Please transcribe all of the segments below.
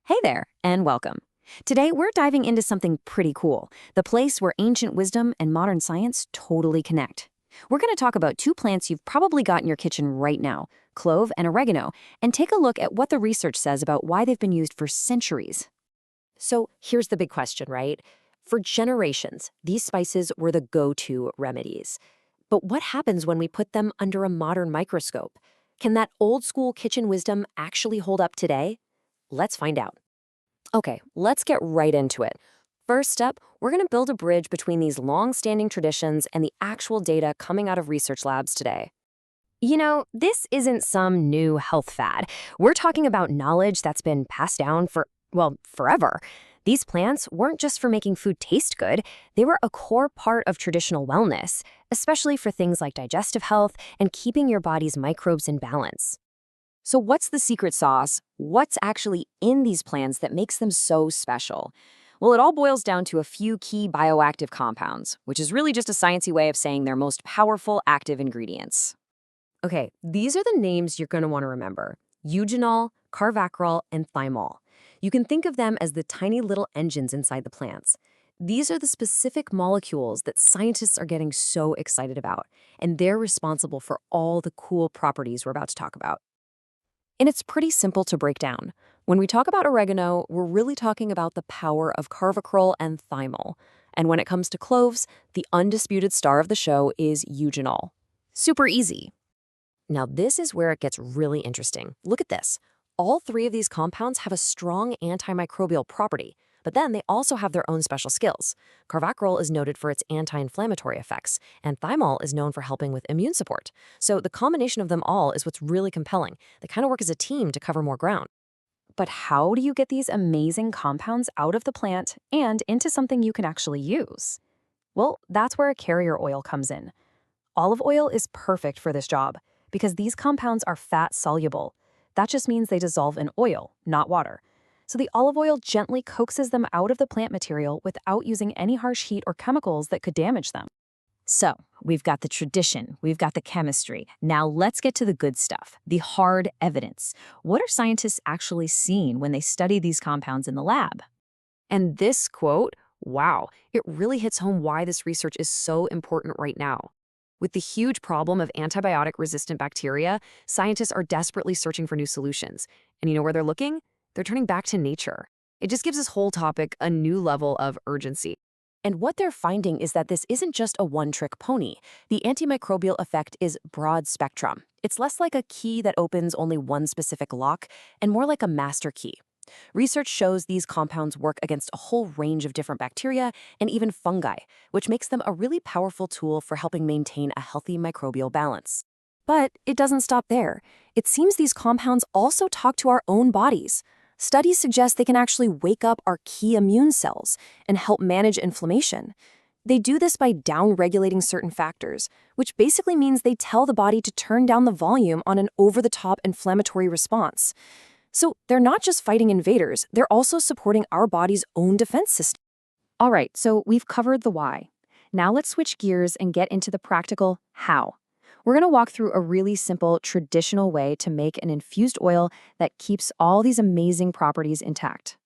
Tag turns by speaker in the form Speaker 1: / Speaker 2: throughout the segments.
Speaker 1: Hey there, and welcome. Today, we're diving into something pretty cool, the place where ancient wisdom and modern science totally connect. We're going to talk about two plants you've probably got in your kitchen right now, clove and oregano, and take a look at what the research says about why they've been used for centuries. So here's the big question, right? For generations, these spices were the go-to remedies. But what happens when we put them under a modern microscope? Can that old-school kitchen wisdom actually hold up today? Let's find out. Okay, let's get right into it. First up, we're going to build a bridge between these long-standing traditions and the actual data coming out of research labs today. You know, this isn't some new health fad. We're talking about knowledge that's been passed down for, well, forever. These plants weren't just for making food taste good, they were a core part of traditional wellness, especially for things like digestive health and keeping your body's microbes in balance. So what's the secret sauce? What's actually in these plants that makes them so special? Well, it all boils down to a few key bioactive compounds, which is really just a sciencey way of saying their most powerful active ingredients. Okay, these are the names you're going to want to remember: eugenol, carvacrol, and thymol. You can think of them as the tiny little engines inside the plants. These are the specific molecules that scientists are getting so excited about, and they're responsible for all the cool properties we're about to talk about. And it's pretty simple to break down. When we talk about oregano, we're really talking about the power of carvacrol and thymol. And when it comes to cloves, the undisputed star of the show is eugenol. Super easy. Now, this is where it gets really interesting. Look at this. All three of these compounds have a strong antimicrobial property, but then they also have their own special skills. Carvacrol is noted for its anti-inflammatory effects, and thymol is known for helping with immune support. So the combination of them all is what's really compelling. They kind of work as a team to cover more ground. But how do you get these amazing compounds out of the plant and into something you can actually use? Well, that's where a carrier oil comes in. Olive oil is perfect for this job because these compounds are fat-soluble. That just means they dissolve in oil, not water. So the olive oil gently coaxes them out of the plant material without using any harsh heat or chemicals that could damage them. So we've got the tradition, we've got the chemistry. Now let's get to the good stuff, the hard evidence. What are scientists actually seeing when they study these compounds in the lab? And this quote, wow, it really hits home why this research is so important right now. With the huge problem of antibiotic-resistant bacteria, scientists are desperately searching for new solutions. And you know where they're looking? They're turning back to nature. It just gives this whole topic a new level of urgency. And what they're finding is that this isn't just a one-trick pony. The antimicrobial effect is broad spectrum. It's less like a key that opens only one specific lock and more like a master key. Research shows these compounds work against a whole range of different bacteria and even fungi, which makes them a really powerful tool for helping maintain a healthy microbial balance. But it doesn't stop there. It seems these compounds also talk to our own bodies. Studies suggest they can actually wake up our key immune cells and help manage inflammation. They do this by down-regulating certain factors, which basically means they tell the body to turn down the volume on an over-the-top inflammatory response. So they're not just fighting invaders, they're also supporting our body's own defense system. All right, so we've covered the why. Now let's switch gears and get into the practical how. We're going to walk through a really simple, traditional way to make an infused oil that keeps all these amazing properties intact.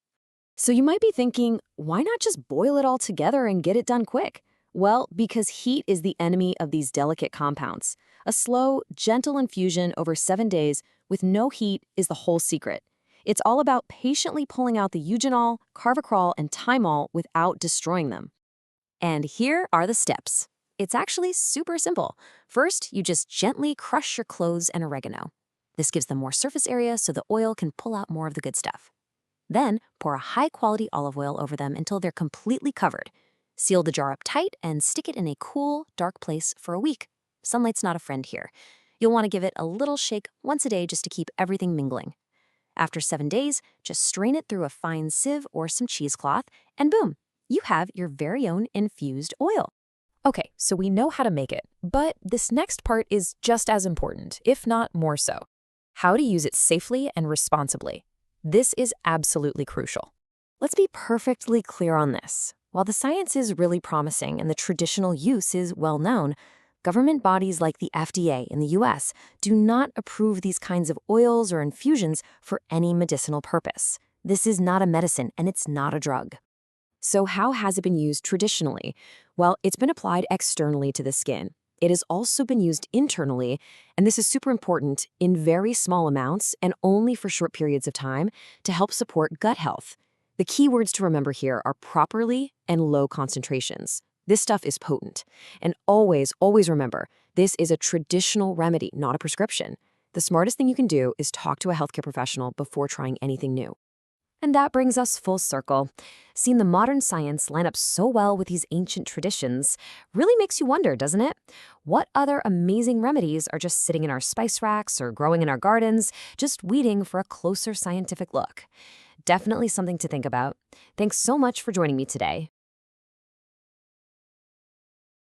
Speaker 1: So you might be thinking, why not just boil it all together and get it done quick? Well, because heat is the enemy of these delicate compounds. A slow, gentle infusion over 7 days with no heat is the whole secret. It's all about patiently pulling out the eugenol, carvacrol, and thymol without destroying them. And here are the steps. It's actually super simple. First, you just gently crush your cloves and oregano. This gives them more surface area so the oil can pull out more of the good stuff. Then, pour a high-quality olive oil over them until they're completely covered. Seal the jar up tight and stick it in a cool, dark place for a week. Sunlight's not a friend here. You'll want to give it a little shake once a day just to keep everything mingling. After 7 days, just strain it through a fine sieve or some cheesecloth, and boom, you have your very own infused oil. Okay, so we know how to make it, but this next part is just as important, if not more so. How to use it safely and responsibly. This is absolutely crucial. Let's be perfectly clear on this. While the science is really promising and the traditional use is well known, government bodies like the FDA in the US do not approve these kinds of oils or infusions for any medicinal purpose. This is not a medicine and it's not a drug. So how has it been used traditionally? Well, it's been applied externally to the skin. It has also been used internally, and this is super important, in very small amounts and only for short periods of time to help support gut health. The key words to remember here are properly and low concentrations. This stuff is potent. And always, always remember, this is a traditional remedy, not a prescription. The smartest thing you can do is talk to a healthcare professional before trying anything new. And that brings us full circle. Seeing the modern science line up so well with these ancient traditions really makes you wonder, doesn't it? What other amazing remedies are just sitting in our spice racks or growing in our gardens, just waiting for a closer scientific look? Definitely something to think about. Thanks so much for joining me today.